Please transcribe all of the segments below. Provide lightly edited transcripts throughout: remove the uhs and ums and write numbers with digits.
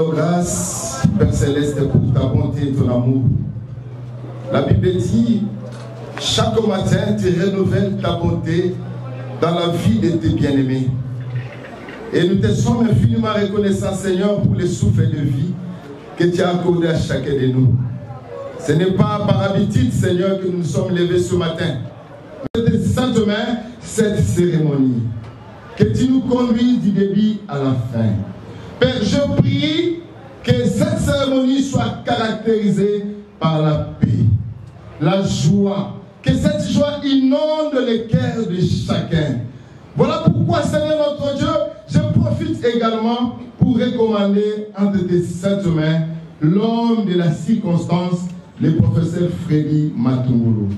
rendons grâce, Père Céleste, pour ta bonté et ton amour. La Bible dit, chaque matin, tu renouvelles ta bonté dans la vie de tes bien-aimés. Et nous te sommes infiniment reconnaissants, Seigneur, pour les souffles de vie que tu as accordé à chacun de nous. Ce n'est pas par habitude, Seigneur, que nous nous sommes levés ce matin. Mais sainte main, cette cérémonie, que tu nous conduises du début à la fin. Père, je prie que cette cérémonie soit caractérisée par la paix, la joie, que cette joie inonde les cœurs de chacun. Voilà pourquoi, Seigneur notre Dieu, je profite également pour recommander entre tes saintes mains l'homme de la circonstance, le professeur Freddy Matungulu.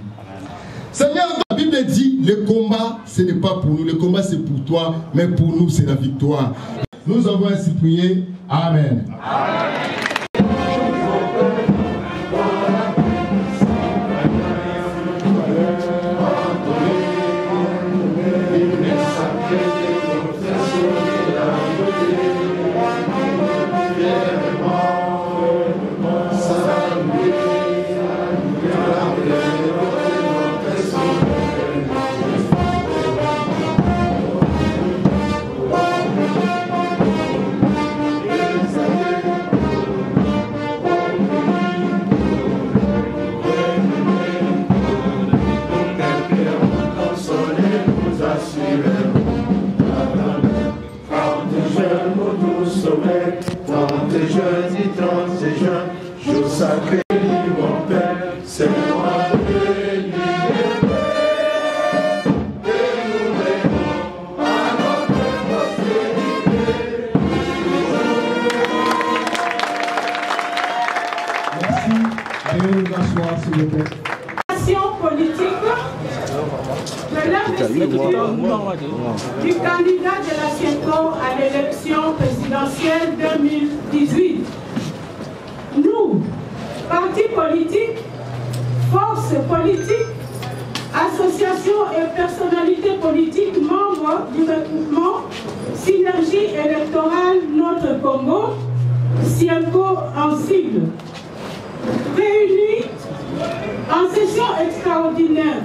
Seigneur, la Bible dit, le combat, ce n'est pas pour nous, le combat c'est pour toi, mais pour nous c'est la victoire. Nous avons ainsi prié. Amen. Amen. Sacré, mon Père, c'est moi de liberté, et nous rêvons à notre postérité. Merci. Allez vous asseoir, s'il vous plaît. Politique de l'investiture du candidat de la CIENCO à l'élection présidentielle 2018. Nous, partis politiques, forces politiques, associations et personnalités politiques membres du regroupement Synergie électorale Notre Congo, CIENCO en sigle, réunis en session extraordinaire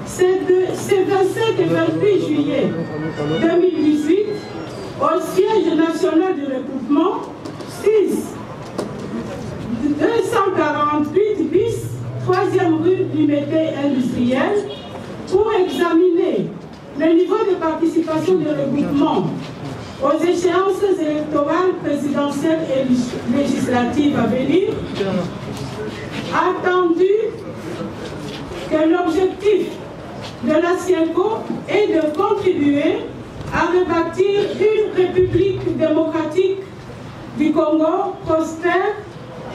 ce 27 et 28 juillet 2018 au siège national du regroupement 6 248 bis 3e rue Limité industrielle pour examiner le niveau de participation du regroupement aux échéances électorales présidentielles et législatives à venir, attendu que l'objectif de la CIENCO est de contribuer à rebâtir une république démocratique du Congo prospère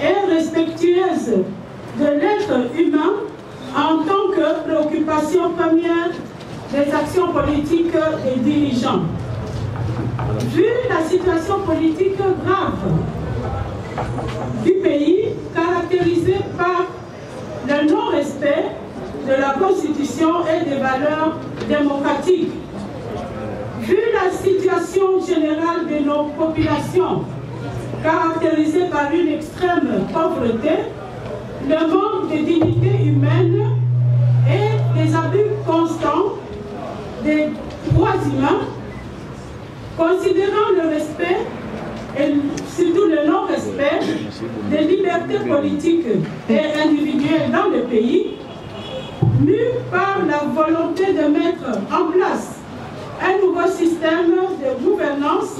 et respectueuse de l'être humain en tant que préoccupation première des actions politiques des dirigeants. Vu la situation politique grave du pays, caractérisée par le non-respect de la Constitution et des valeurs démocratiques, vu la situation générale de nos populations, caractérisée par une extrême pauvreté, le manque de dignité humaine et des abus constants des droits humains, considérant le respect et surtout le non-respect des libertés politiques et individuelles dans le pays, mû par la volonté de mettre en place un nouveau système de gouvernance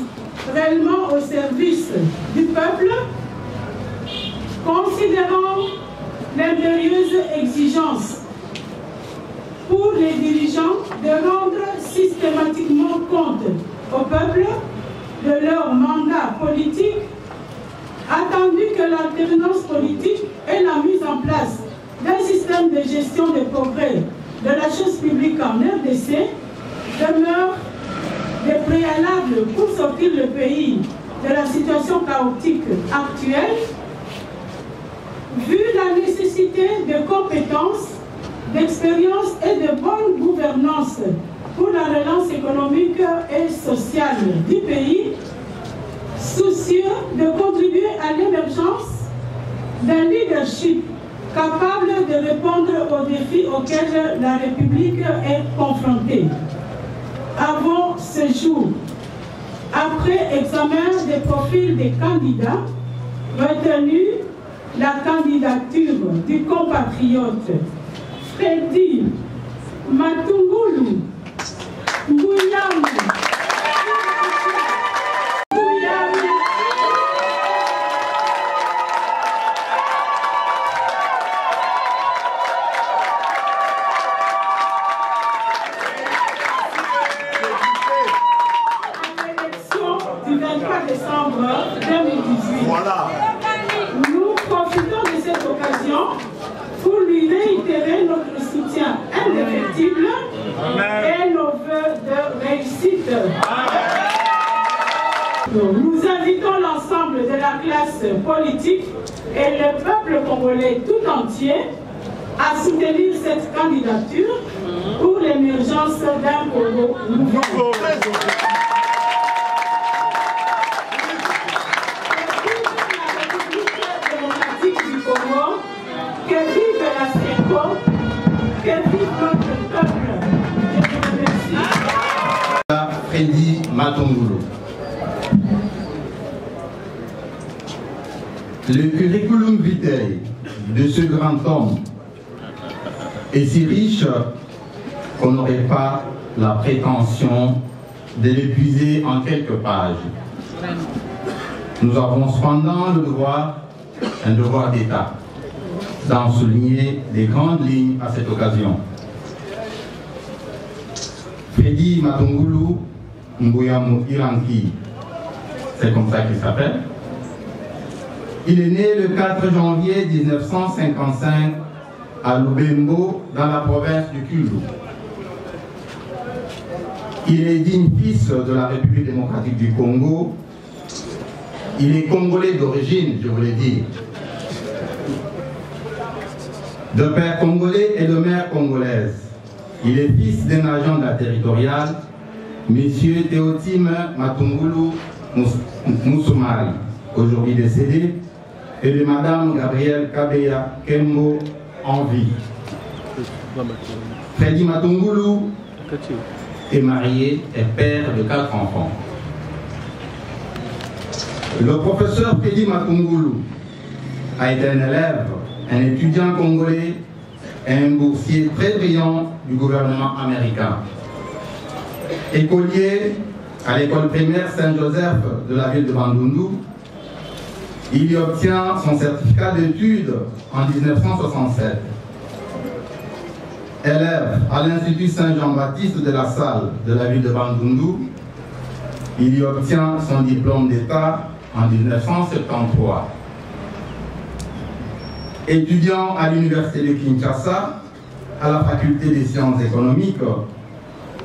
réellement au service du peuple, considérant l'impérieuse exigence pour les dirigeants de rendre systématiquement compte au peuple de leur mandat politique, attendu que l'alternance politique et la mise en place d'un système de gestion des progrès de la chose publique en RDC demeurent des préalables pour sortir le pays de la situation chaotique actuelle, vu la nécessité de compétences, d'expérience et de bonne gouvernance pour la relance économique et sociale du pays, soucieux de contribuer à l'émergence d'un leadership capable de répondre aux défis auxquels la République est confrontée. Avant ce jour, après examen des profils des candidats, retenu la candidature du compatriote Freddy Matungulu Nguyamu du 23 décembre 2018. Voilà. Nous profitons de cette occasion pour lui réitérer notre soutien indéfectible et nos vœux de réussite. Nous invitons l'ensemble de la classe politique et le peuple congolais tout entier à soutenir cette candidature pour l'émergence d'un Congo nouveau. Que vive la CECO, que vive notre peuple. Je vous remercie. Freddy Matungulu. Le curriculum vitae de ce grand homme est si riche qu'on n'aurait pas la prétention de l'épuiser en quelques pages. Nous avons cependant un devoir d'État, d'en souligner les grandes lignes à cette occasion. Freddy Matungulu Nguyamu Iranki, c'est comme ça qu'il s'appelle. Il est né le 4 janvier 1955 à Lubembo, dans la province du Kivu. Il est digne fils de la République démocratique du Congo. Il est congolais d'origine, je voulais dire. De père congolais et de mère congolaise. Il est fils d'un agent de la territoriale, M. Théotime Matungulu Moussoumari, aujourd'hui décédé, et de Mme Gabrielle Kabeya Kembo en vie. Freddy Matungulu est marié et père de 4 enfants. Le professeur Freddy Matungulu a été un élève, un étudiant congolais et un boursier très brillant du gouvernement américain. Écolier à l'école primaire Saint-Joseph de la ville de Bandundu, il y obtient son certificat d'études en 1967. Élève à l'Institut Saint-Jean-Baptiste de la Salle de la ville de Bandundu, il y obtient son diplôme d'État en 1973. Étudiant à l'Université de Kinshasa, à la faculté des sciences économiques,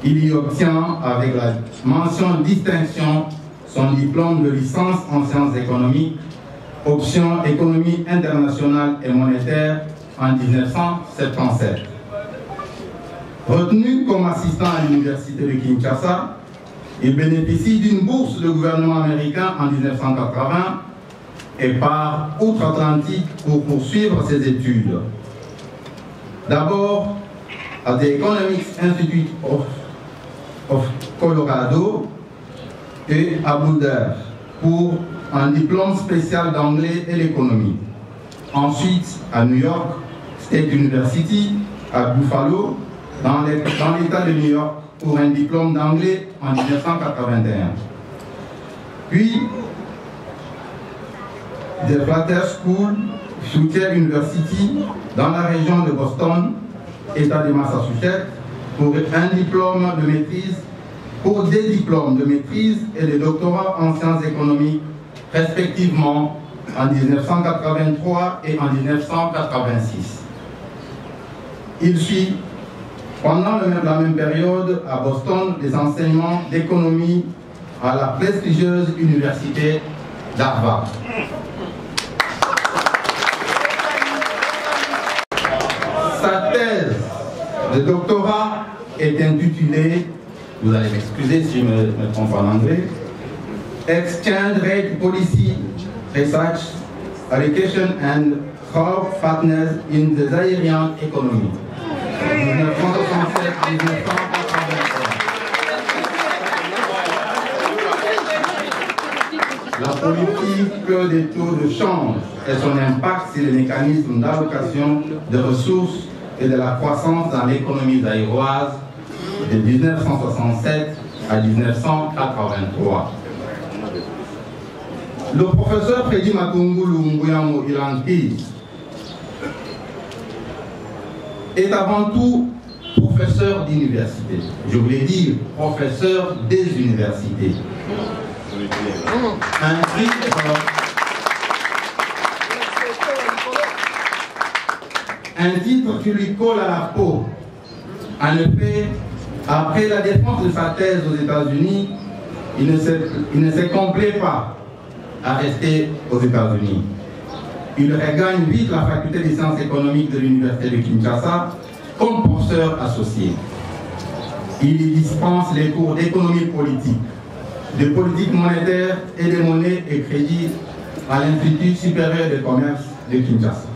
il y obtient avec la mention distinction son diplôme de licence en sciences économiques, option économie internationale et monétaire en 1977. Retenu comme assistant à l'Université de Kinshasa, il bénéficie d'une bourse du gouvernement américain en 1980 et part outre-Atlantique pour poursuivre ses études. D'abord à The Economics Institute of Colorado et à Boulder pour un diplôme spécial d'anglais et l'économie. Ensuite à New York State University à Buffalo dans l'État de New York pour un diplôme d'anglais en 1981. Puis The Flatter School, Fletcher University, dans la région de Boston, État de Massachusetts, pour un diplôme de maîtrise, pour des diplômes de maîtrise et de doctorat en sciences économiques, respectivement en 1983 et en 1986. Il suit, pendant la même période, à Boston, des enseignements d'économie à la prestigieuse université d'Harvard. Sa thèse de doctorat est intitulée, vous allez m'excuser si je me trompe en anglais, Exchange Rate Policy Research, Education and Core Partners in the Zairian Economy. 1967-1983. La politique des taux de change et son impact sur les mécanismes d'allocation de ressources et de la croissance dans l'économie zaïroise de 1967 à 1983. Le professeur Freddy Matungulu Mbuyamo Ilanki est avant tout professeur d'université. Je voulais dire professeur des universités. Un titre qui lui colle à la peau. En effet, après la défense de sa thèse aux États-Unis, il ne se complaît pas à rester aux États-Unis. Il regagne vite la faculté des sciences économiques de l'Université de Kinshasa comme professeur associé. Il y dispense les cours d'économie politique, de politique monétaire et de monnaie et crédit à l'Institut supérieur de commerce de Kinshasa.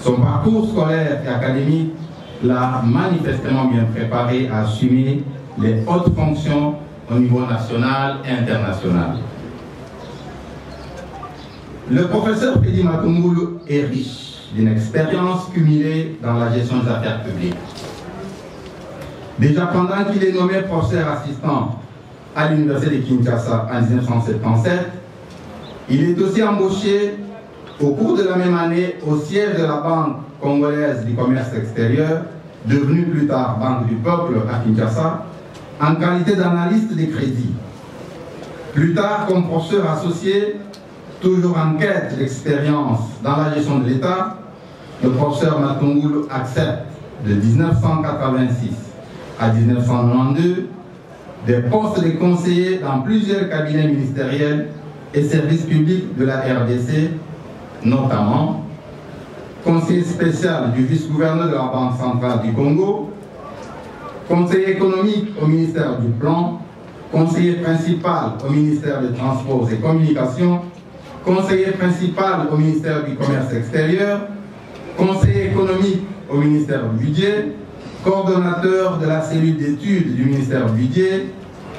Son parcours scolaire et académique l'a manifestement bien préparé à assumer les hautes fonctions au niveau national et international. Le professeur Freddy Matungulu est riche d'une expérience cumulée dans la gestion des affaires publiques. Déjà pendant qu'il est nommé professeur assistant à l'Université de Kinshasa en 1977, il est aussi embauché au cours de la même année au siège de la Banque congolaise du commerce extérieur, devenue plus tard Banque du Peuple à Kinshasa, en qualité d'analyste des crédits. Plus tard, comme professeur associé, toujours en quête d'expérience dans la gestion de l'État, le professeur Matungulu accepte de 1986 à 1992 des postes de conseiller dans plusieurs cabinets ministériels et services publics de la RDC, notamment conseiller spécial du vice-gouverneur de la Banque centrale du Congo, conseiller économique au ministère du Plan, conseiller principal au ministère des Transports et Communications, conseiller principal au ministère du Commerce extérieur, conseiller économique au ministère du Budget, coordonnateur de la cellule d'études du ministère du Budget,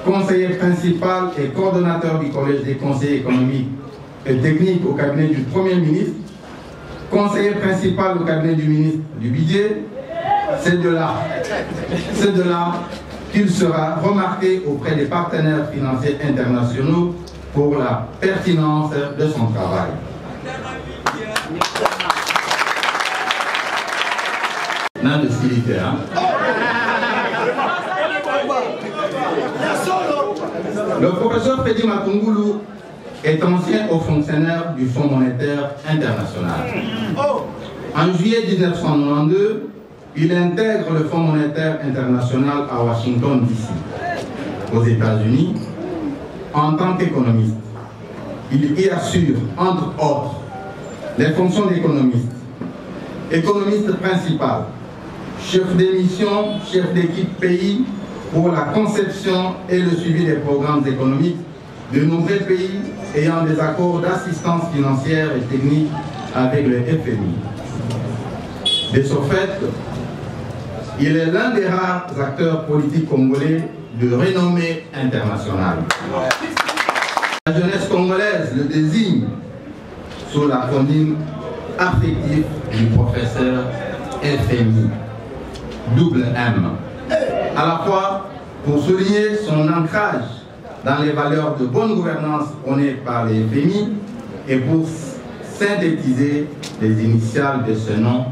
conseiller principal et coordonnateur du Collège des conseillers économiques et techniques au cabinet du Premier ministre, conseiller principal au cabinet du ministre du Budget. C'est de là qu'il sera remarqué auprès des partenaires financiers internationaux pour la pertinence de son travail. Non, de stylité, hein? Le professeur Freddy Matungulu est ancien haut fonctionnaire du Fonds monétaire international. En juillet 1992, il intègre le Fonds monétaire international à Washington, D.C., aux États-Unis, en tant qu'économiste. Il y assure, entre autres, les fonctions d'économiste, économiste principal, chef de mission, chef d'équipe pays pour la conception et le suivi des programmes économiques de nombreux pays ayant des accords d'assistance financière et technique avec le FMI. De ce fait, il est l'un des rares acteurs politiques congolais de renommée internationale. La jeunesse congolaise le désigne sous l'acronyme affectif du professeur FMI, double M, à la fois pour souligner son ancrage dans les valeurs de bonne gouvernance prônées par les FMI et pour synthétiser les initiales de ce nom,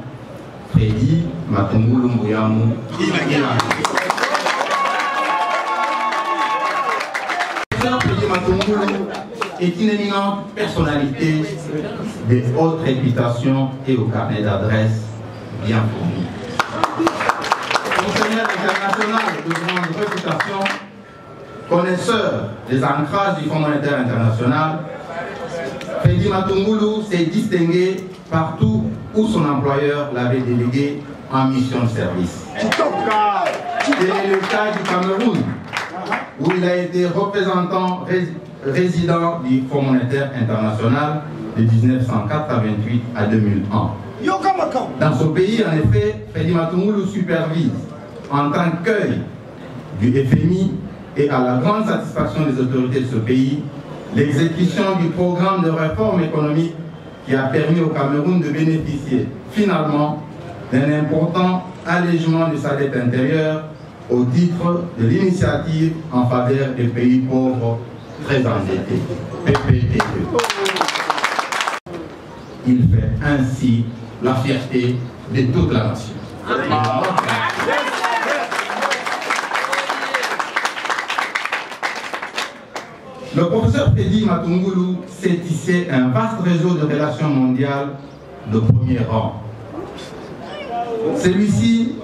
Freddy Matungulu Mbuyamo Ilanki. Freddy Matungulu est une éminente personnalité de haute réputation et au carnet d'adresse bien fourni. Fonctionnaire international de grande réputation, connaisseur des ancrages du Fonds monétaire international, Freddy Matungulu s'est distingué partout où son employeur l'avait délégué en mission de service. C'est le cas du Cameroun, où il a été représentant résident du Fonds monétaire international de 1988 à 2001. Dans ce pays, en effet, Freddy Matungulu supervise en tant qu'œil du FMI et à la grande satisfaction des autorités de ce pays, l'exécution du programme de réforme économique qui a permis au Cameroun de bénéficier finalement d'un important allègement de sa dette intérieure au titre de l'initiative en faveur des pays pauvres très endettés, PPTE. Il fait ainsi la fierté de toute la nation. Le professeur Freddy Matungulu s'est tissé un vaste réseau de relations mondiales de premier rang. Celui-ci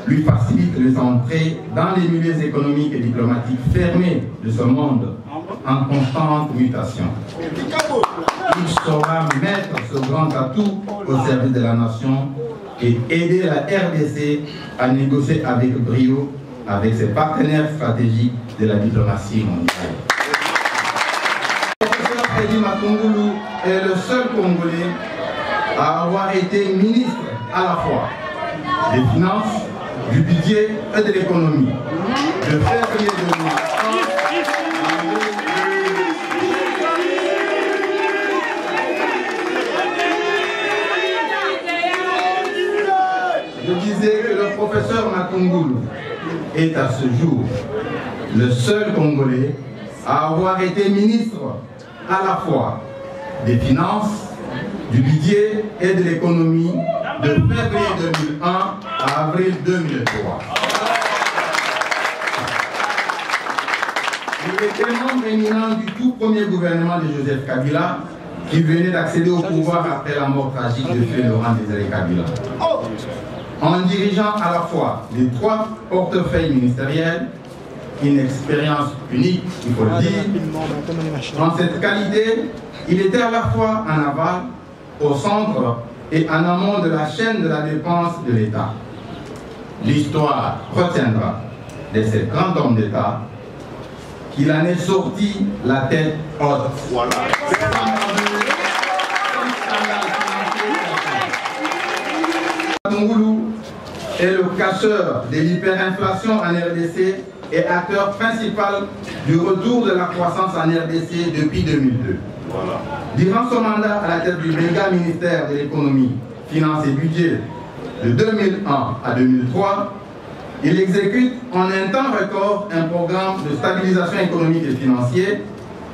lui facilite les entrées dans les milieux économiques et diplomatiques fermés de ce monde en constante mutation. Il saura mettre ce grand atout au service de la nation et aider la RDC à négocier avec brio avec ses partenaires stratégiques de la diplomatie mondiale. Le professeur Freddy Matungulu est le seul Congolais à avoir été ministre à la fois des Finances, du Budget et de l'Économie. De février 2001 Je disais que le professeur Matungulu est à ce jour le seul Congolais à avoir été ministre à la fois des Finances, du Budget et de l'Économie de février 2001 à avril 2003. Il était membre éminent du tout premier gouvernement de Joseph Kabila qui venait d'accéder au pouvoir après la mort tragique de Feu Laurent Désiré Kabila. En dirigeant à la fois les 3 portefeuilles ministériels, une expérience unique, il faut le dire. En cette qualité, il était à la fois en aval, au centre et en amont de la chaîne de la dépense de l'État. L'histoire retiendra de ce grand homme d'État qu'il en est sorti la tête haute. Voilà. Matungulu est le casseur de l'hyperinflation en RDC et acteur principal du retour de la croissance en RDC depuis 2002. Voilà. Durant son mandat à la tête du méga ministère de l'économie, finances et budget de 2001 à 2003, il exécute en un temps record un programme de stabilisation économique et financière,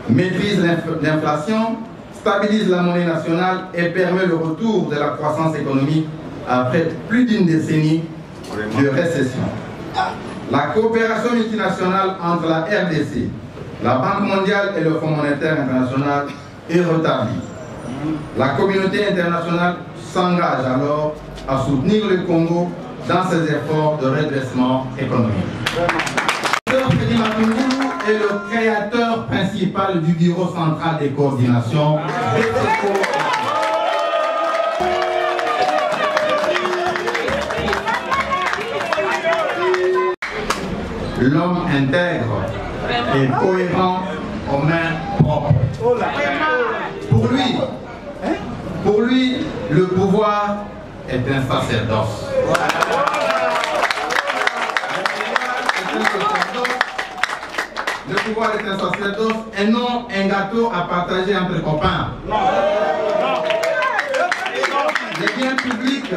maîtrise l'inflation, stabilise la monnaie nationale et permet le retour de la croissance économique après plus d'une décennie de récession. La coopération multinationale entre la RDC, la Banque mondiale et le Fonds monétaire international est rétablie. La communauté internationale s'engage alors à soutenir le Congo dans ses efforts de redressement économique. Le professeur Freddy Matungulu est le créateur principal du Bureau central des coordinations et l'homme intègre et cohérent aux mains propres. Pour lui, le pouvoir est un sacerdoce. Le pouvoir est un sacerdoce et non un gâteau à partager entre copains. Les biens publics,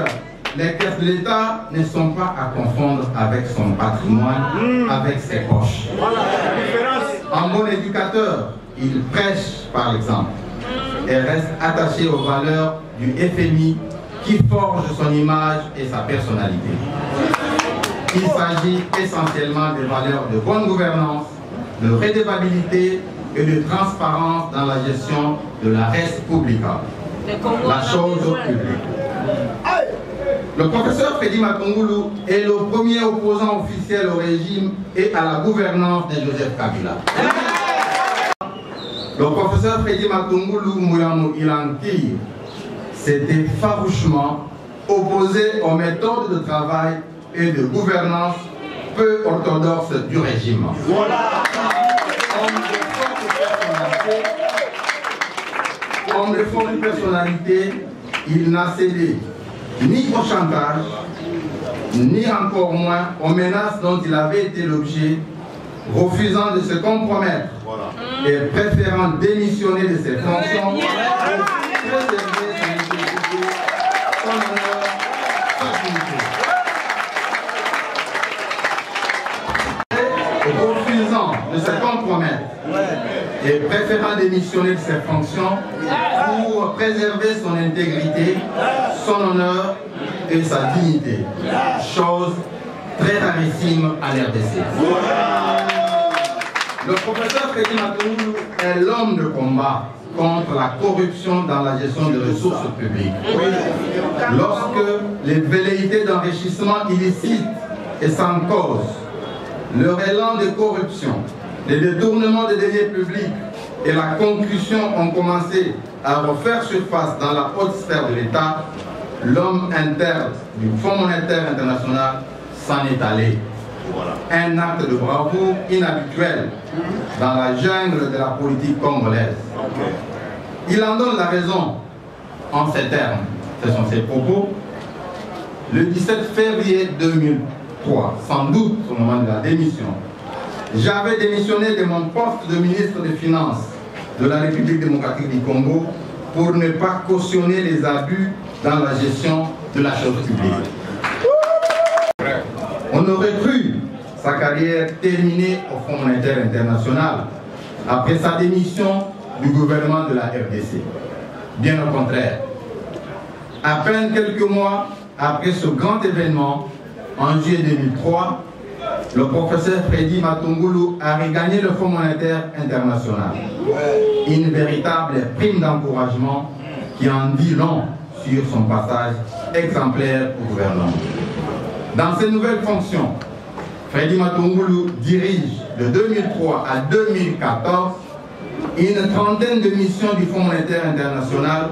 les caisses de l'État ne sont pas à confondre avec son patrimoine, avec ses poches. En bon éducateur, il prêche par exemple et reste attaché aux valeurs du FMI qui forge son image et sa personnalité. Il s'agit essentiellement des valeurs de bonne gouvernance, de redevabilité et de transparence dans la gestion de la res publica, la chose publique. Le professeur Freddy Matungulu est le premier opposant officiel au régime et à la gouvernance de Joseph Kabila. Le professeur Freddy Matungulu Mouyamou Ilanki s'était farouchement opposé aux méthodes de travail et de gouvernance peu orthodoxes du régime. Voilà. Homme de forte personnalité, Homme de forte personnalité, il n'a cédé ni au chantage, ni encore moins aux menaces dont il avait été l'objet, refusant de se compromettre et préférant démissionner de ses fonctions pour préserver son intégrité, son honneur, sa dignité. Refusant de se compromettre et préférant démissionner de ses fonctions pour préserver son intégrité, son honneur et sa dignité. Chose très rarissime à l'RDC. Le professeur Freddy Matungulu est l'homme de combat contre la corruption dans la gestion des ressources publiques. Lorsque les velléités d'enrichissement illicite et sans cause, leur élan de corruption, les détournements des deniers publics et la concussion ont commencé à refaire surface dans la haute sphère de l'État, l'homme interne du Fonds monétaire international s'en est allé. Un acte de bravoure inhabituel dans la jungle de la politique congolaise. Il en donne la raison en ces termes. Ce sont ses propos. Le 17 février 2003, sans doute au moment de la démission, j'avais démissionné de mon poste de ministre des Finances de la République démocratique du Congo pour ne pas cautionner les abus dans la gestion de la chose publique. On aurait cru sa carrière terminée au Fonds monétaire international après sa démission du gouvernement de la RDC. Bien au contraire. À peine quelques mois après ce grand événement, en juillet 2003, le professeur Freddy Matungulu a regagné le Fonds monétaire international. Une véritable prime d'encouragement qui en dit long sur son passage exemplaire au gouvernement. Dans ses nouvelles fonctions, Freddy Matungulu dirige de 2003 à 2014 une trentaine de missions du Fonds monétaire international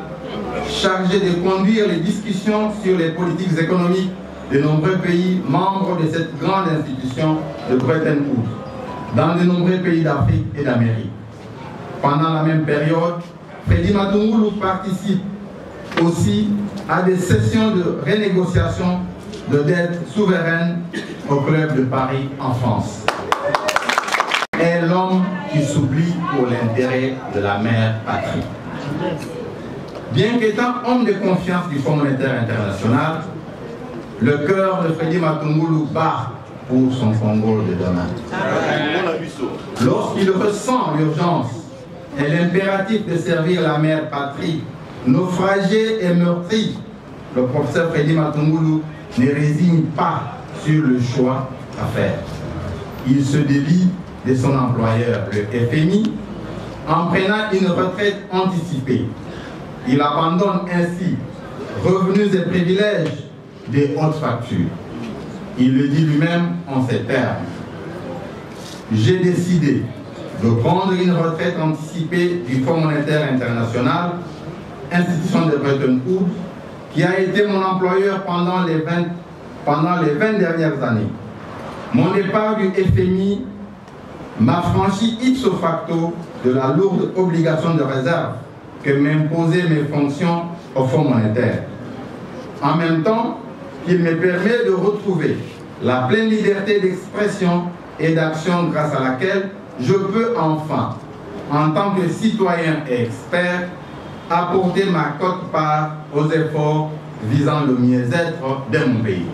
chargées de conduire les discussions sur les politiques économiques de nombreux pays membres de cette grande institution de Bretton Woods, dans de nombreux pays d'Afrique et d'Amérique. Pendant la même période, Freddy Matungulu participe aussi à des sessions de renégociation de dettes souveraines au Club de Paris en France. Est l'homme qui s'oublie pour l'intérêt de la mère patrie. Bien qu'étant homme de confiance du Fonds monétaire international, le cœur de Freddy Matungulu bat pour son Congo de demain. Lorsqu'il ressent l'urgence et l'impératif de servir la mère patrie, naufragée et meurtrie, le professeur Freddy Matungulu ne résigne pas sur le choix à faire. Il se délie de son employeur, le FMI, en prenant une retraite anticipée. Il abandonne ainsi revenus et privilèges des hautes factures. Il le dit lui-même en ces termes. J'ai décidé de prendre une retraite anticipée du Fonds monétaire international, institution de Bretton Woods, qui a été mon employeur pendant les 20 dernières années. Mon départ du FMI m'a franchi ipso facto de la lourde obligation de réserve que m'imposaient mes fonctions au Fonds monétaire. En même temps qu'il me permet de retrouver la pleine liberté d'expression et d'action grâce à laquelle je peux enfin, en tant que citoyen et expert, apporter ma quote-part aux efforts visant le mieux-être de mon pays.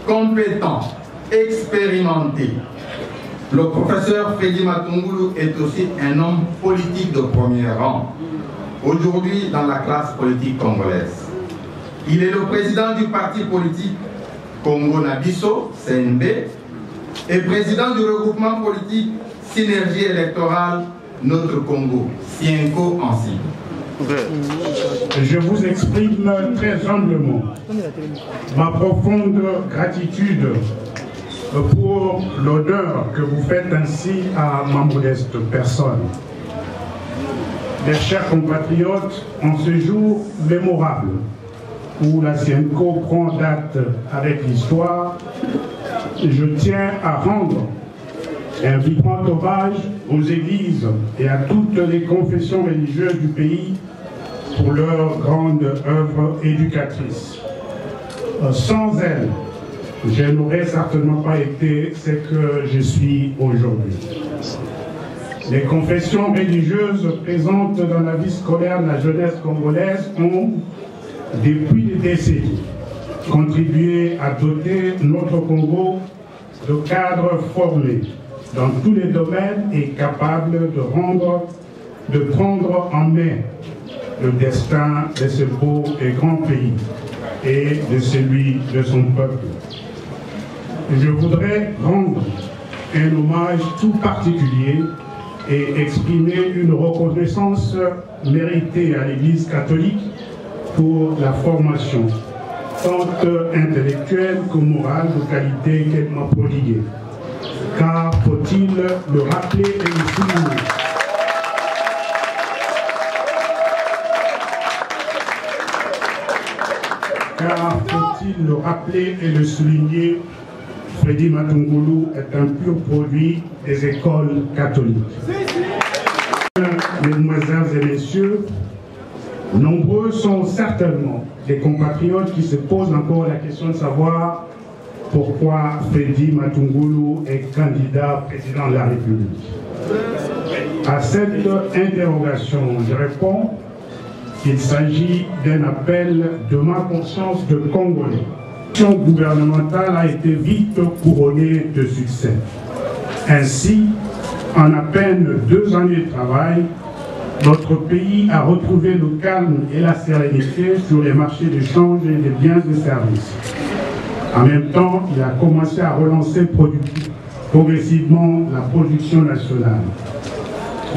Compétent, expérimenté, le professeur Freddy Matungulu est aussi un homme politique de premier rang, aujourd'hui dans la classe politique congolaise. Il est le président du parti politique Congo Nabiso, CNB, et président du regroupement politique Synergie électorale Notre Congo, Sienko en sigle. Je vous exprime très humblement ma profonde gratitude pour l'honneur que vous faites ainsi à ma modeste personne. Mes chers compatriotes, en ce jour mémorable où la Sienko prend date avec l'histoire, je tiens à rendre un vibrant hommage aux églises et à toutes les confessions religieuses du pays pour leur grande œuvre éducatrice. Sans elles, je n'aurais certainement pas été ce que je suis aujourd'hui. Les confessions religieuses présentes dans la vie scolaire de la jeunesse congolaise ont, depuis des décennies, contribué à doter notre Congo de cadres formés dans tous les domaines et capables de prendre en main le destin de ce beau et grand pays et de celui de son peuple. Je voudrais rendre un hommage tout particulier et exprimer une reconnaissance méritée à l'Église catholique pour la formation, tant intellectuelle que morale, de qualité qu'elle m'a prodiguée. Car faut-il le rappeler et le souligner? Car faut-il le rappeler et le souligner, Freddy Matungulu est un pur produit des écoles catholiques. Mesdemoiselles et messieurs, nombreux sont certainement les compatriotes qui se posent encore la question de savoir pourquoi Freddy Matungulu est candidat président de la République. À cette interrogation, je réponds qu'il s'agit d'un appel de ma conscience de Congolais. L'action gouvernementale a été vite couronnée de succès. Ainsi, en à peine 2 années de travail, notre pays a retrouvé le calme et la sérénité sur les marchés d'échange et des biens et services. En même temps, il a commencé à relancer progressivement la production nationale.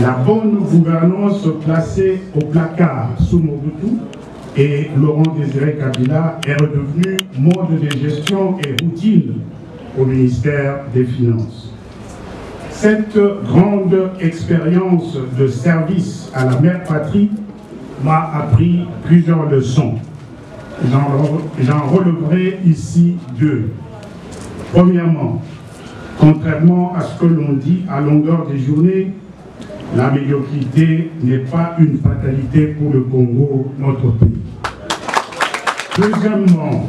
La bonne gouvernance placée au placard sous Mobutu et Laurent Désiré Kabila est redevenue mode de gestion et routine au ministère des Finances. Cette grande expérience de service à la mère patrie m'a appris plusieurs leçons. J'en releverai ici 2. Premièrement, contrairement à ce que l'on dit à longueur des journées, la médiocrité n'est pas une fatalité pour le Congo, notre pays. Deuxièmement,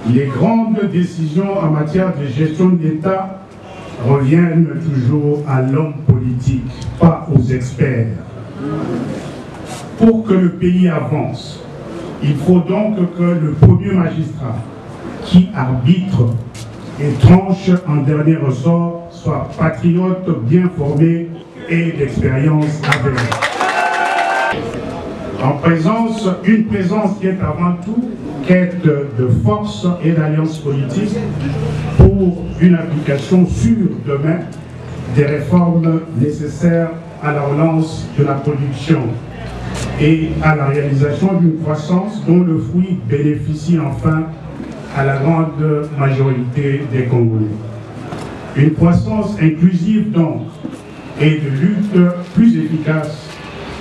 les grandes décisions en matière de gestion de l'État reviennent toujours à l'homme politique, pas aux experts. Pour que le pays avance, il faut donc que le premier magistrat qui arbitre et tranche en dernier ressort soit patriote, bien formé et d'expérience avérée. Une présence qui est avant tout quête de force et d'alliance politique pour une application sûre demain des réformes nécessaires à la relance de la production et à la réalisation d'une croissance dont le fruit bénéficie enfin à la grande majorité des Congolais. Une croissance inclusive donc et de lutte plus efficace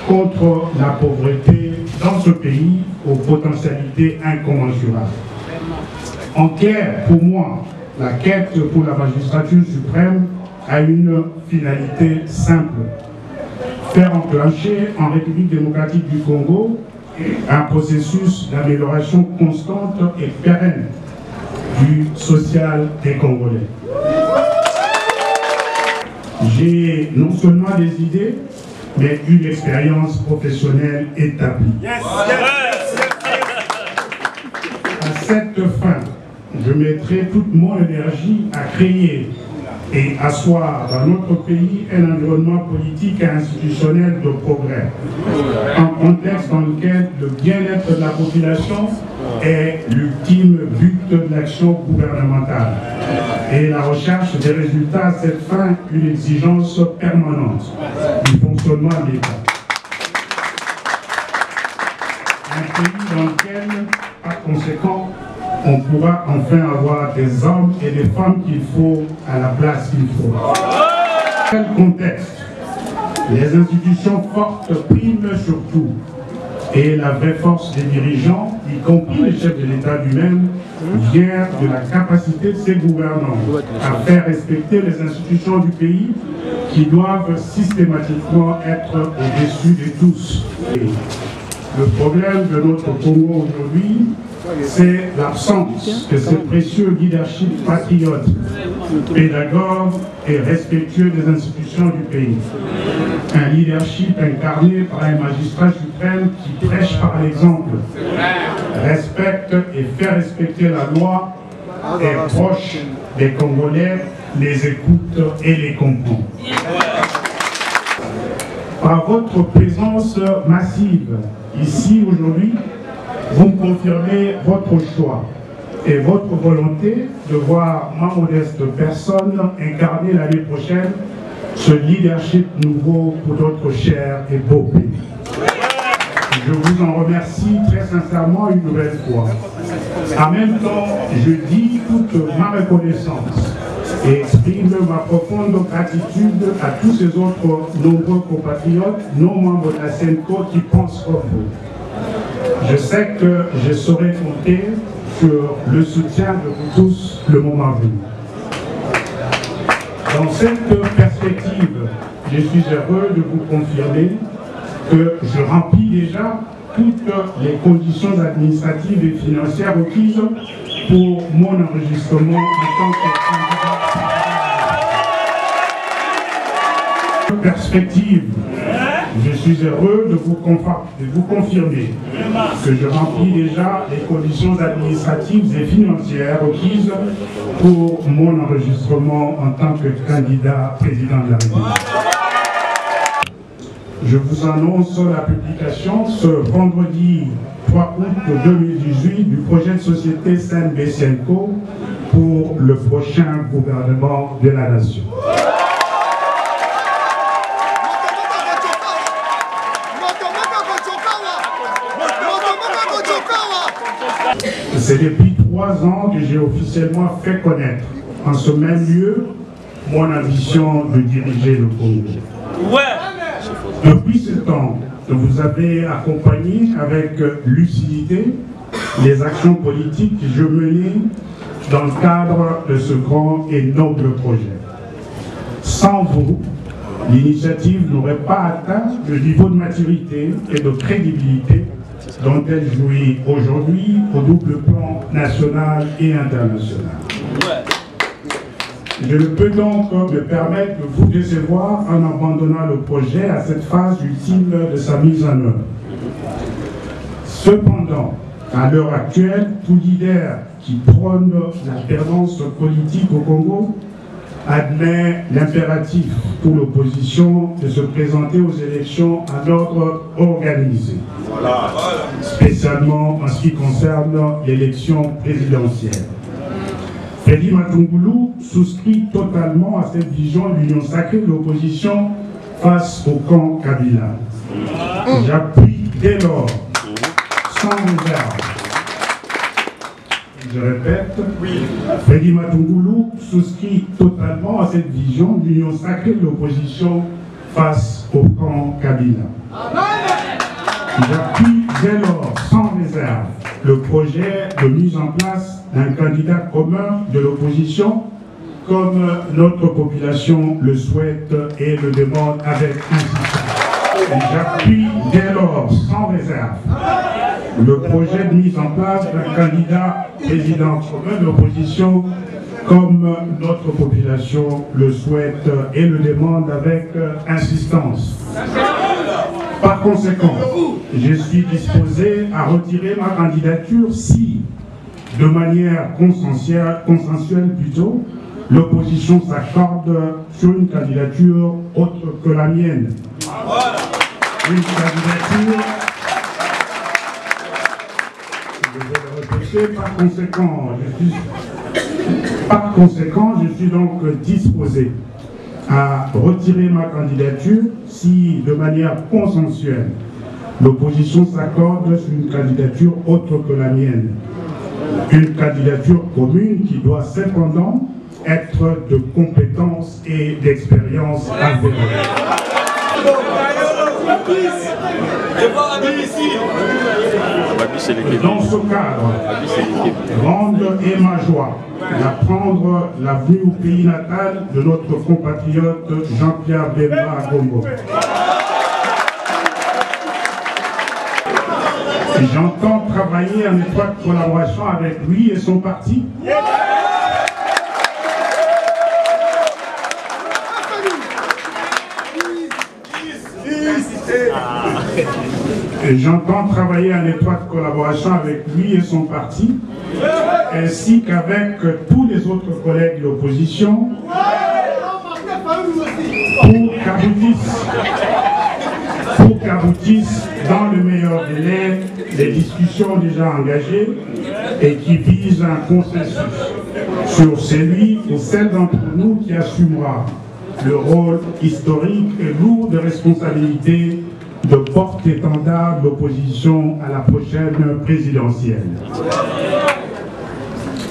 contre la pauvreté dans ce pays aux potentialités incommensurables. En clair, pour moi, la quête pour la magistrature suprême a une finalité simple: faire enclencher en République démocratique du Congo un processus d'amélioration constante et pérenne du social des Congolais. J'ai non seulement des idées, mais une expérience professionnelle établie. À cette fin, je mettrai toute mon énergie à créer et asseoir dans notre pays un environnement politique et institutionnel de progrès, un contexte dans lequel le bien-être de la population est l'ultime but de l'action gouvernementale et la recherche des résultats à cette fin une exigence permanente du fonctionnement de l'État. Un pays dans lequel, par conséquent, on pourra enfin avoir des hommes et des femmes qu'il faut à la place qu'il faut. Dans quel contexte les institutions fortes priment surtout et la vraie force des dirigeants, y compris les chefs de l'État lui-même, vient de la capacité de ses gouvernants à faire respecter les institutions du pays qui doivent systématiquement être au-dessus de tous. Le problème de notre Congo aujourd'hui, c'est l'absence de ce précieux leadership patriote, pédagogue et respectueux des institutions du pays. Un leadership incarné par un magistrat suprême qui prêche par l'exemple, respecte et fait respecter la loi, est proche des Congolais, les écoute et les comprend. Par votre présence massive ici aujourd'hui, vous me confirmez votre choix et votre volonté de voir ma modeste personne incarner l'année prochaine ce leadership nouveau pour notre cher et beau pays. Je vous en remercie très sincèrement une nouvelle fois. En même temps, je dis toute ma reconnaissance et exprime ma profonde gratitude à tous ces autres nombreux compatriotes, non membres de la CENCO qui pensent comme vous. Je sais que je saurai compter sur le soutien de vous tous le moment venu. Dans cette perspective, je suis heureux de vous confirmer que je remplis déjà toutes les conditions administratives et financières requises pour mon enregistrement en tant que candidat. Perspective, je suis heureux de vous confirmer que je remplis déjà les conditions administratives et financières requises pour mon enregistrement en tant que candidat président de la République. Je vous annonce la publication ce vendredi 3 août 2018 du projet de société CNB-CENCO pour le prochain gouvernement de la nation. C'est depuis 3 ans que j'ai officiellement fait connaître en ce même lieu mon ambition de diriger le Congo. Depuis ce temps, vous avez accompagné avec lucidité les actions politiques que je menais dans le cadre de ce grand et noble projet. Sans vous, l'initiative n'aurait pas atteint le niveau de maturité et de crédibilité dont elle jouit aujourd'hui au double plan national et international. Je ne peux donc me permettre de vous décevoir en abandonnant le projet à cette phase ultime de sa mise en œuvre. Cependant, à l'heure actuelle, tout leader qui prône l'alternance politique au Congo admet l'impératif pour l'opposition de se présenter aux élections en ordre organisé, spécialement en ce qui concerne l'élection présidentielle. Freddy Matungulu souscrit totalement à cette vision de l'union sacrée de l'opposition face au camp Kabila. J'appuie dès lors, sans réserve. Je répète, Freddy Matungulu souscrit totalement à cette vision de l'union sacrée de l'opposition face au camp Kabila. J'appuie dès lors, sans réserve, le projet de mise en place d'un candidat commun de l'opposition, comme notre population le souhaite et le demande avec insistance. J'appuie dès lors, sans réserve, le projet de mise en place d'un candidat président commun de l'opposition, comme notre population le souhaite et le demande avec insistance. Par conséquent, je suis disposé à retirer ma candidature si, de manière consensuelle plutôt, l'opposition s'accorde sur une candidature autre que la mienne. Une candidature, je vais le répéter, par conséquent, je suis donc disposé à retirer ma candidature si, de manière consensuelle, l'opposition s'accorde sur une candidature autre que la mienne. Une candidature commune qui doit cependant être de compétences et d'expérience avérées. Je vois ici. Dans ce cadre, grande est ma joie d'apprendre la venue au pays natal de notre compatriote Jean-Pierre Bemba Agombo. J'entends travailler en étroite collaboration avec lui et son parti. J'entends travailler en étroite collaboration avec lui et son parti, ainsi qu'avec tous les autres collègues de l'opposition, pour qu'aboutissent dans le meilleur délai les discussions déjà engagées et qui visent un consensus sur celui ou celle d'entre nous qui assumera le rôle historique et lourd de responsabilité de porte-étendard de l'opposition à la prochaine présidentielle.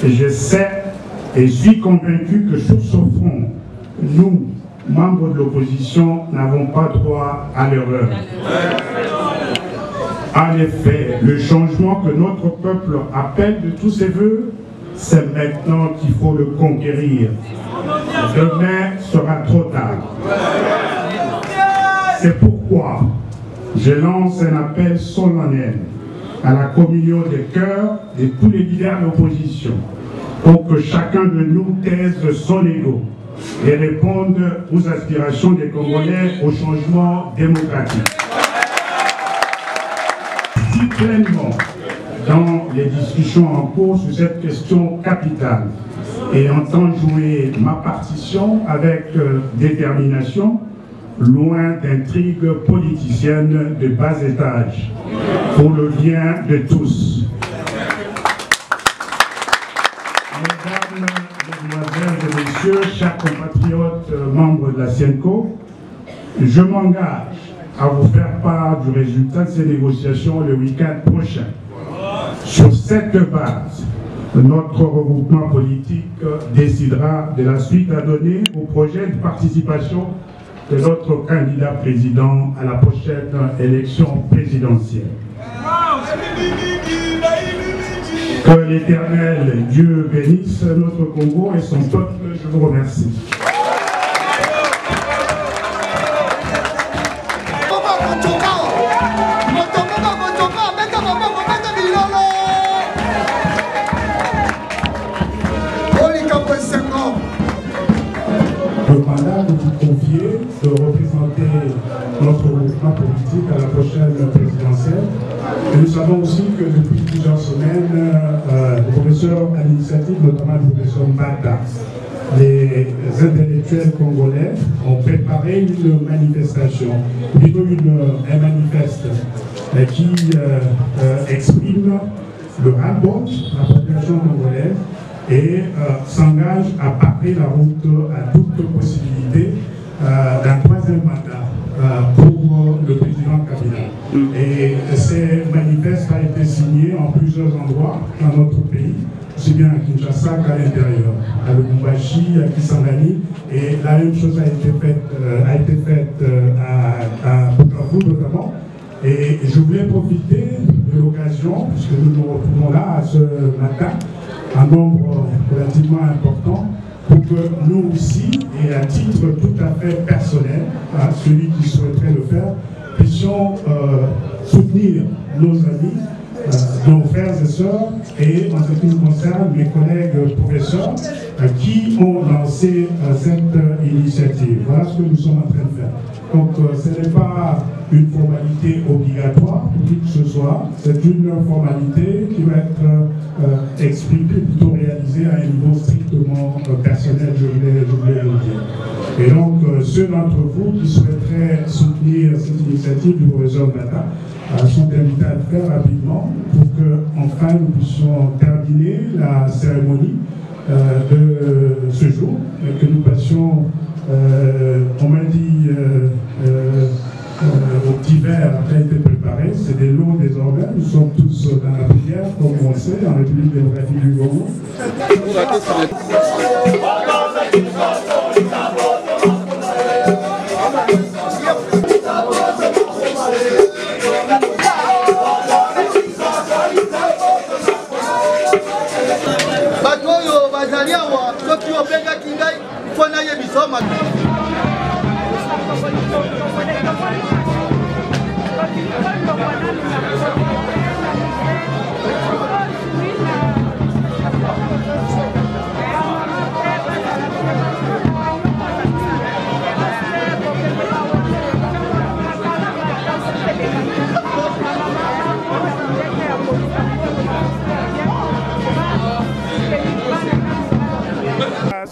Et je sais et suis convaincu que sur ce front, nous, membres de l'opposition, n'avons pas droit à l'erreur. En effet, le changement que notre peuple appelle de tous ses voeux, c'est maintenant qu'il faut le conquérir. Demain sera trop tard. C'est pourquoi je lance un appel solennel à la communion des cœurs de tous les leaders de l'opposition pour que chacun de nous taise son ego et réponde aux aspirations des Congolais au changement démocratique. Si pleinement dans les discussions en cours sur cette question capitale et entend jouer ma partition avec détermination, loin d'intrigues politiciennes de bas étage, pour le bien de tous. Mesdames, Mesdemoiselles et Messieurs, chers compatriotes membres de la Sienco, je m'engage à vous faire part du résultat de ces négociations le week-end prochain. Sur cette base, notre regroupement politique décidera de la suite à donner au projet de participation de notre candidat président à la prochaine élection présidentielle. Que l'Éternel Dieu bénisse notre Congo et son peuple. Je vous remercie. Le mandat que vous confiez de représenter notre mouvement politique à la prochaine présidentielle. Et nous savons aussi que depuis plusieurs semaines, le professeur à l'initiative, notamment le professeur Mbata, les intellectuels congolais ont préparé une manifestation, plutôt un manifeste qui exprime le ras-le-bol de la population congolaise et s'engage à barrer la route à toute possibilité d'un troisième mandat pour le président Kabila. Et ces manifestes ont été signés en plusieurs endroits dans notre pays, aussi bien à Kinshasa qu'à l'intérieur, à Lubumbashi, à Kisangani, et la même chose a été faite à Bukavu notamment. Et je voulais profiter de l'occasion, puisque nous nous retrouvons là ce matin, un nombre relativement important, pour que nous aussi, et à titre tout à fait personnel, à celui qui souhaiterait le faire, puissions soutenir nos amis, nos frères et sœurs, et en ce qui nous concerne, mes collègues professeurs, qui ont lancé cette initiative. Voilà ce que nous sommes en train de faire. Donc ce n'est pas une formalité obligatoire pour qui que ce soit, c'est une formalité qui va être exprimée, plutôt réalisée à un niveau strictement personnel, je voulais le dire. Et donc ceux d'entre vous qui souhaiteraient soutenir cette initiative du professeur Mbata sont invités à le faire rapidement pour que enfin nous puissions terminer la cérémonie de ce jour, et que nous passions, on m'a dit, au petit verre qui a été préparé, c'est des lots désormais, nous sommes tous dans la prière, comme on le sait, en République démocratique du Congo.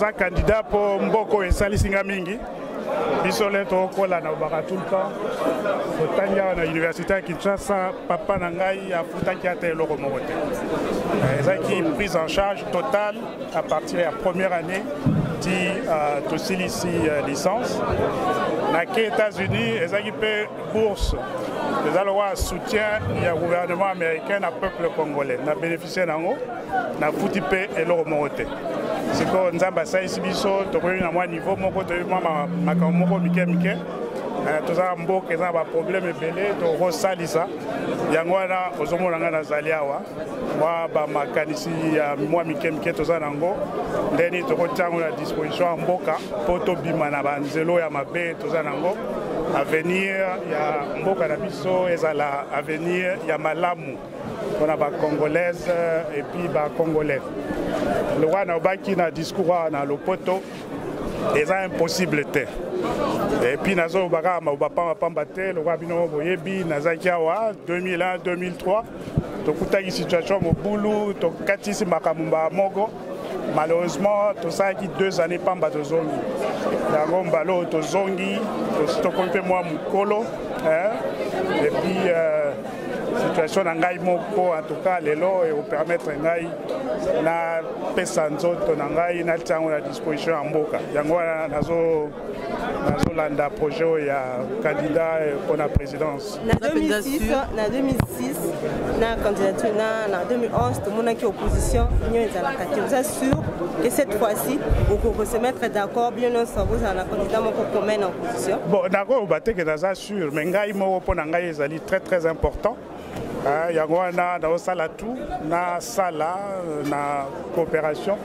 naza candidat pour mboko esalisinga mingi biso le tokola na baka tout le temps totanga na université ya Kinshasa papa na ngai afutaki ata eloko moko te ezalaki prise en charge totale à partir de la première année ti tosilisi licence nake États-Unis ezalaki mpe bourse ezaloka soutien ya gouvernement américain na peuple congolais na bénéficier nango na futi mpe eloko moko te sikoyo nzambe asalisi biso tokoki na mwa niveau moko toyebi mwa makambo moko mike mike toza mboka eza na baproblème ebele tokosalisa yango wana ozomona ngai nazali awa mwa bamakanisi ya mwa mike mike toza nango ndeni tokotiango na disposition ya mboka mpo tobima na banzelo ya mabe toza nango avenir ya mboka na biso ezala avenir ya malamu mpona bacongolaise et puis bacongolais lokwa na obaki na discours na lopoto eza impossible te et puis nazolobaka mabapambapamba te lokwa bino boyebi nazalaki awa 2001 2003 tokutaki situation mobulu tokatisi makambo moko malheureusement tosalaki 2 années pamba tozongi yango mbalo tozongi tokomi mpe mwa mokolo et puis situation na ngai moko en tout cas lelo ekopermettre ngai na pesa nzoto na ngai natia yango na disposition ya mboka yango wana nazolanda projet oyo ya candidat mpona présidence na 2006 na candidature na 2011 tomonaki opposition union ezalaka te oza sûr que cette fois-ci okoko se mettre d'accord bien nyonso bozala na candidat moko commun na opposition bon nakoyoba te ke naza sûr mais ngai moko mpona ngai ezali très important yango wana naosala tout na sala na coopération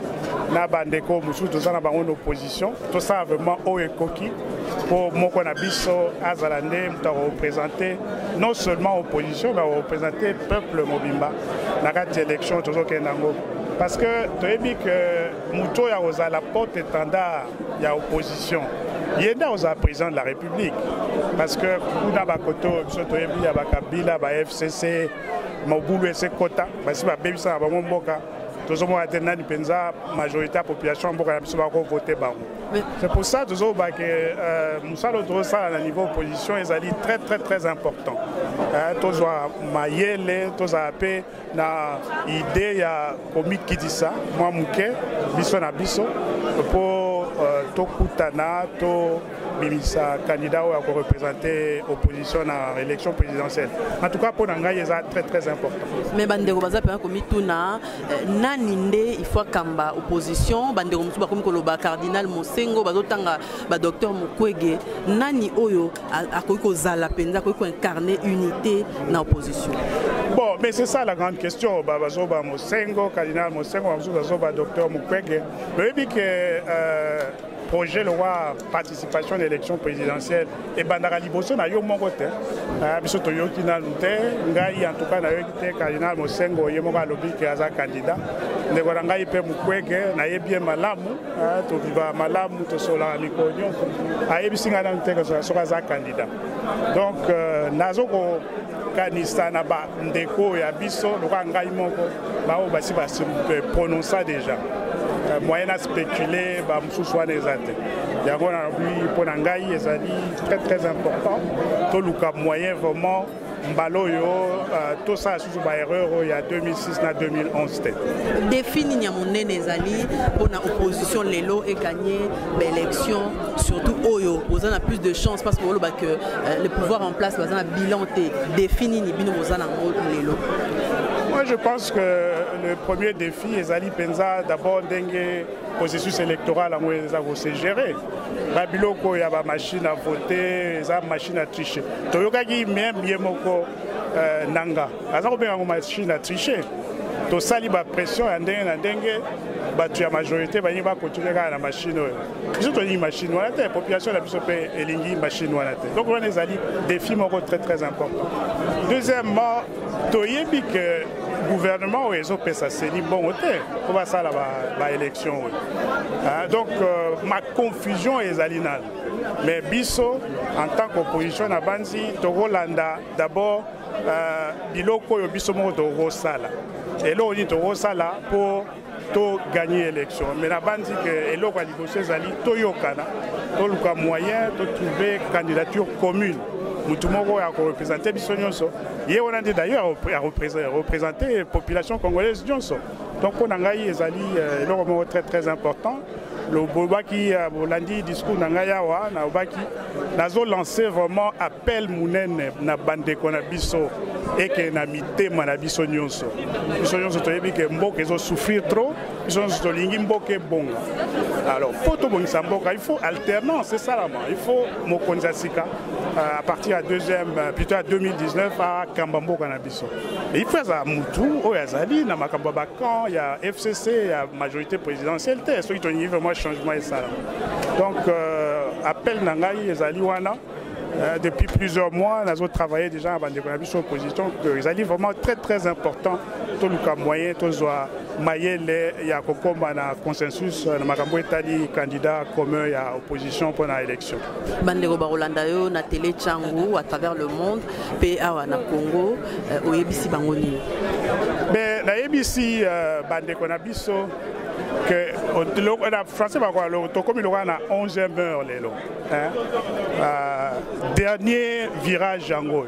na bandeko mosusu toza na bango na opposition tosala vraiment oyo ekoki mpo moko na biso azala nde moto akorepresente non seulement opposition mais akorepresente peuple mobimba na kati élection tozokenda yango parce que toyebi ke moto oyo akozala porte étendard ya opposition ye nde akozala président de la république parce que kuna bakoto biso toyebi ya bakabila ba FCC mobulu esekota basi babebisa na bango mboka tozomona te nani mpenza majorité ya population mboka na biso bakovote bango c'est pour ça tozoba ke mosala oyo tozosala na niveau opposition ezali très important tozwa mayele tozala mpe na idée ya komikitisa mwa moke biso na biso mpo tokutana tobimisa candidat oyo akorepresente opposition na élection présidentielle en tout cas mpo na ngai eza très important mais bandeko baza mpenza komituna nani nde ifo akamba opposition bandeko mosusu bakomi koloba cardinal Mosengo bazotanga badocteur Mukwege nani oyo akoki kozala mpenza akoki koincarne unité na opposition bon mais c'est ça la grande question bazoba Mosengo cardinal Mosengo bazoba docteur Mukwege oyebi ke projet le roi participation à l'élection présidentielle et bandara liboso na yo moko te biso toyoki nanu te ngai en tout cas na yoki te cardinal Mosengo ye moko alobi ke aza candidat ndeko na ngai mpe Mukwege nayebi malamu toviva malamu tosolaka mikolo nyonso ayebisi ngai nanu te soki aza candidat donc nazoko kanisa na bandeko ya biso lokola ngai moko bao basi baprononça déjà moyen à spéculer bamosusu wana eza te yango nalobi mpo na ngai ezali très important toluka moyen vraiment mbala oyo tosala susu baerreur oyo ya 2006 na 2011 te défi nini ya monene ezali mpona opposition lelo egagné baélection surtout oyo boza na plus de chance parce que oloba que le pouvoir en place baza na bilan te défi nini bino boza nango lelo Moi, je pense que le premier défi ezali penza d'abord ndenge processus électoral yango eza kose gérer babiloko ya bamachine à voter eza machine à tricher toyokaki même ye moko nanga aza kobenga yango machine à tricher tosali bapression ya ndenge na ndenge bato ya majorité balingi bakontinue kaka na machine oyo biso tolingi machine wana te population na biso mpe elingi machine wana te donc wana ezali défi moko très important deuxièmement toyebi ke gouvernement oyo ezopesa seni bongo te po basala baélection oyo donc ma confusion ezali nano mais biso en tant qu'opposition na banzi tokolanda d'abord biloko oyo biso moko tokosala eloko nini tokosala mpo to gagner l'élection. Mais la bande dit que eloko liboso ezali toyokana, to luka moyen to trouver candidature commune. Mutu moko ya représenter biso nyonso. Ye on a dit d'ailleurs à représenter la population congolaise nyonso. Donc pour ngai ezali eloko moko très important. Le Bobaki Bolandi discours Nangayawa na Obaki nazo lancé vraiment appel munene na bande kona biso et que na mité na biso nyonso. Biso nyonso toyebi que mboka ezo souffrir trop, biso nyonso tolingi mboka bonga. Alors pour to bongisa mboka, il faut alternance, c'est ça là. Il faut mokonza sika à partir plutôt à 2019 à Kambambo Kanabiso. Et il faut ça mutu oyazali na makambo bakan, il y a FCC, il y a majorité présidentielle, ceux qui ont vraiment changement et ça. Donc appel nangai ezali wana depuis plusieurs mois nous avons travaillé déjà avant de connaître l'opposition que ezali vraiment très important tout le cas moyen tout soit mayele ya kokoma na consensus na makambo etali candidat commun ya opposition pour la élection. Bandeko barolanda yo na télé Tchangu à travers le monde pe awa na Congo oyebisi bango nini. Mais na yebisi bandeko na biso que le français va voir le comme il aura na 11e heure lelo dernier virage en haut.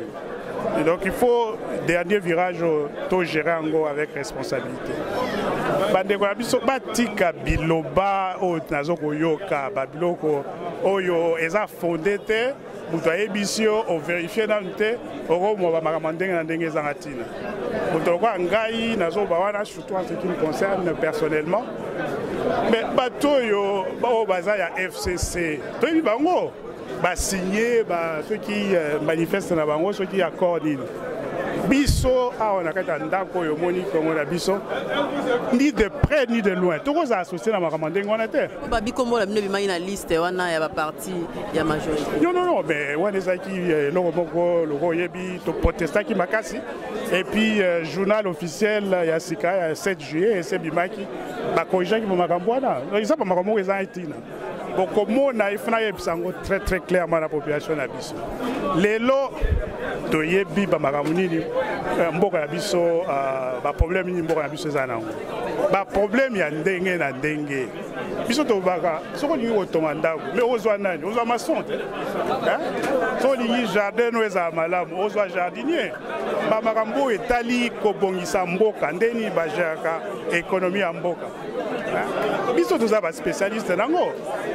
Et donc il faut dernier virage to gérer en haut avec responsabilité. Bandeko na biso batika biloba o nazoko yoka babiloko oyo eza fondé te mutu ayebisio o vérifier dans te oro mo ba makamandenge na ndenge ezanga tina. Mutu kwa ngai nazoba wana surtout en ce qui me concerne personnellement. Mais batoyo bao baza ya FCC toyebi bango ba signé ba ceux qui manifestent na bango ceux qui accordent biso a na kata ndako yo moni Congo na biso ni de près ni de loin to koza associé na makamande ngona te ba bikombo la bino bimai na liste wana ya ba parti ya majorité non mais wana ezaki loko moko loko yebi to protesta ki makasi et puis journal officiel ya sika ya 7 juillet et c'est bimaki ba corriger ki makambo wana ils pas makambo eza itina bokomona ifuna yebisango très clairement la population na biso lelo toyebi ba makambo nini mboka ya biso ba problème ni mboka ya biso eza nango ba problème ya ndenge na ndenge biso to baka soko lingi otonga ndako mais ozwa nani ozwa maçon te so lingi jardin no eza malamu ozwa jardinier ba makambo etali kobongisa mboka ndeni ba jeraka économie ya mboka biso toza ba spécialiste nango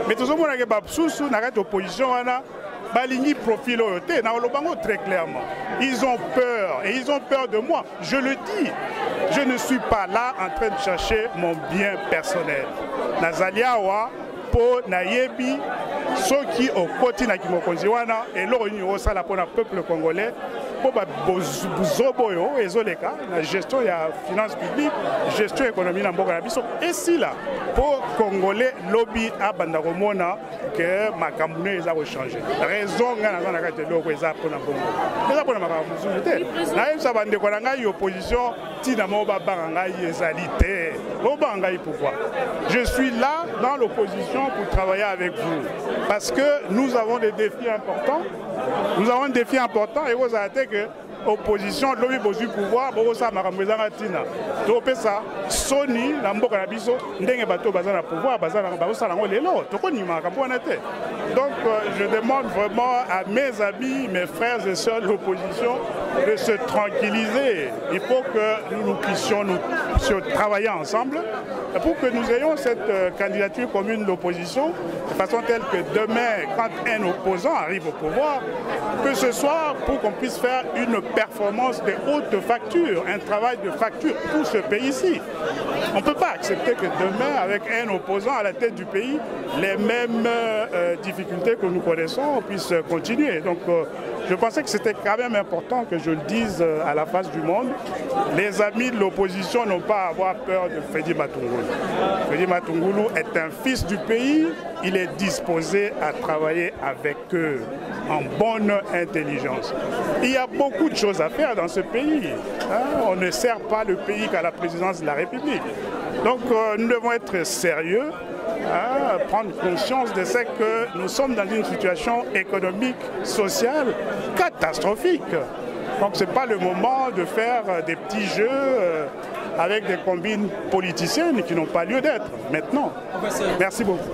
mais tozomona ke ba susu na kati opposition wana balingi profil oyote na olobango très clairement ils ont peur et ils ont peur de moi je le dis je ne suis pas là en train de chercher mon bien personnel nazaliawa po nayebi soki okoti na kimokonzi wana eloko nini osala mpona peuple congolais po bazoboyo ezoleka na gestion ya finance publique gestion économie na mboka na biso esila po congolais lobi abanda komona ke makambo ne eza kochange raison nga naza na kati eloko eza mpona bongo eza mpona makambo mosusu te nayebisa bandeko na ngai opposition ntina moko babanga ngai ezali te obanga ngai pourquoi je suis là dans l'opposition pour travailler avec vous parce que nous avons des défis importants. Nous avons un défi important et vous avez que opposition lobby bozu pouvoir boko sa makambo ezanga tina to pesa soni na mboka na biso ndenge bato bazana pouvoir bazana bazana ngo lelo to koni makambo wana te. Donc je demande vraiment à mes amis, mes frères et sœurs de l'opposition de se tranquilliser. Il faut que nous puissions travailler ensemble pour que nous ayons cette candidature commune de l'opposition de façon telle que demain, quand un opposant arrive au pouvoir, que ce soit pour qu'on puisse faire une performance de haute facture, un travail de facture pour ce pays-ci. On ne peut pas accepter que demain, avec un opposant à la tête du pays, les mêmes difficultés que nous connaissons puissent continuer. Donc, je pensais que c'était quand même important que je le dise à la face du monde. Les amis de l'opposition n'ont pas à avoir peur de Freddy Matungulu. Freddy Matungulu est un fils du pays. Il est disposé à travailler avec eux en bonne intelligence. Il y a beaucoup de choses à faire dans ce pays. On ne sert pas le pays qu'à la présidence de la République. Donc nous devons être sérieux, prendre conscience de ce que nous sommes dans une situation économique, sociale catastrophique. Donc ce n'est pas le moment de faire des petits jeux avec des combines politiciennes qui n'ont pas lieu d'être maintenant. Merci beaucoup.